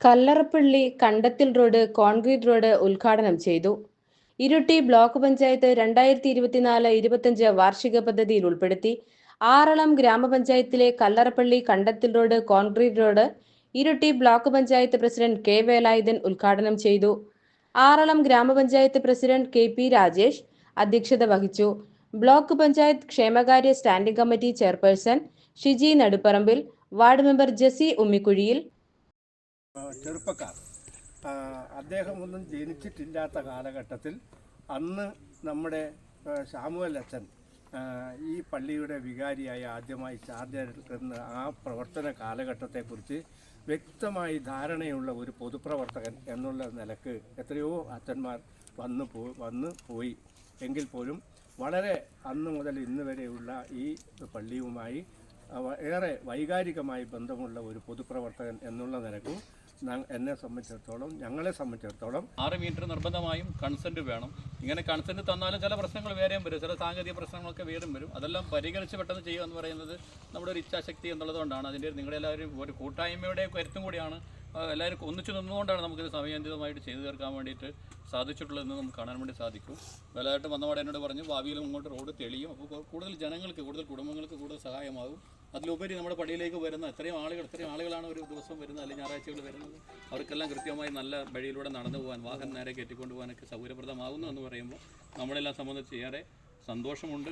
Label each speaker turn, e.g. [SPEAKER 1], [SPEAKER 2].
[SPEAKER 1] കല്ലറപ്പള്ളി Kandathil road concrete road ഉദ്ഘാടനം ചെയ്തു. Iritty block panchayat 2024-25 വാർഷിക പദ്ധതിയിൽ ഉൾപ്പെടുത്തി ആറളം ഗ്രാമപഞ്ചായത്തിലെ Kallarappalli Kandathil road concrete road Iritty block panchayat president K Velayudhan ഉദ്ഘാടനം ചെയ്തു. ആറളം ഗ്രാമപഞ്ചായത്ത് പ്രസിഡന്റ് KP രാജേഷ് അധ്യക്ഷത വഹിച്ചു. ബ്ലോക്ക് പഞ്ചായത്ത് ക്ഷേമകാര്യ standing committee chairperson Shiji Naduparambil, ward member Jessy Ummikkuzhiyil,
[SPEAKER 2] ചെറുപ്പക്കാർ അദ്ദേഹം ഒന്നും ജനിച്ചിട്ടില്ലാത്ത കാലഘട്ടത്തിൽ അന്ന് നമ്മുടെ ശാമുവൽ അച്ഛൻ ഈ പള്ളിയുടെ വികാരിയായി ആദ്യമായി ചാർജ് എടുക്കുന്ന ആ പ്രവർത്തന കാലഘട്ടത്തെക്കുറിച്ച് വ്യക്തമായി ധാരണയുള്ള ഒരു പൊതുപ്രവർത്തകൻ എന്നുള്ള നിലക്ക് എത്രയോ അച്ഛന്മാർ വന്നു പോയി എങ്കിൽ പോലും വളരെ അന്ന് മുതൽ ഇന്ന് വരെയുള്ള ഈ പള്ളിയുമായി ഏറെ വൈകാരികമായി ബന്ധമുള്ള ഒരു പൊതുപ്രവർത്തകൻ എന്നുള്ള നിലക്കും എന്നെ സംബന്ധിച്ചിടത്തോളം, ഞങ്ങളെ സംബന്ധിച്ചിടത്തോളം
[SPEAKER 3] 6 മീറ്റർ നിർബന്ധമായും കൺസെൻറ്റ് വേണം. ഇങ്ങനെ കൺസെൻറ്റ് തന്നാലും ചില പ്രശ്നങ്ങൾ വേറെയും വരും, ചില സാങ്കേതിക പ്രശ്നങ്ങളൊക്കെ വേറെയും വരും. അതെല്ലാം പരിഹരിച്ച് പെട്ടെന്ന് ചെയ്യുക എന്ന് പറയുന്നത് നമ്മുടെ ഒരു ഇച്ഛാശക്തി എന്നുള്ളതുകൊണ്ടാണ്. അതിൻ്റെ നിങ്ങളെല്ലാവരും ഒരു കൂട്ടായ്മയുടെ കരുത്തും കൂടിയാണ്. എല്ലാവരും ഒന്നിച്ചു നിന്നുകൊണ്ടാണ് നമുക്കിത് സമയബന്ധിതമായിട്ട് ചെയ്തു തീർക്കാൻ വേണ്ടിയിട്ട് സാധിച്ചിട്ടുള്ളതെന്ന് നമുക്ക് കാണാൻ വേണ്ടി സാധിക്കും. വിലയായിട്ട് വന്നപാടെ എന്നോട് പറഞ്ഞു ഭാവിയിലും ഇങ്ങോട്ട് റോഡ് തെളിയും. അപ്പോൾ കൂടുതൽ ജനങ്ങൾക്ക്, കൂടുതൽ കുടുംബങ്ങൾക്ക് കൂടുതൽ സഹായമാകും. അതിലുപരി നമ്മുടെ പള്ളിയിലേക്ക് വരുന്ന എത്രയും ആളുകളാണ് ഒരു ദിവസം വരുന്നത്, അല്ലെങ്കിൽ ഞായറാഴ്ചകൾ വരുന്നത്. അവർക്കെല്ലാം കൃത്യമായി നല്ല വഴിയിലൂടെ നടന്നു പോകാൻ, വാഹനം നേരെ കയറ്റിക്കൊണ്ട് പോകാനൊക്കെ സൗകര്യപ്രദമാകുന്നു എന്ന് പറയുമ്പോൾ നമ്മളെല്ലാം സംബന്ധിച്ച് ഏറെ സന്തോഷമുണ്ട്.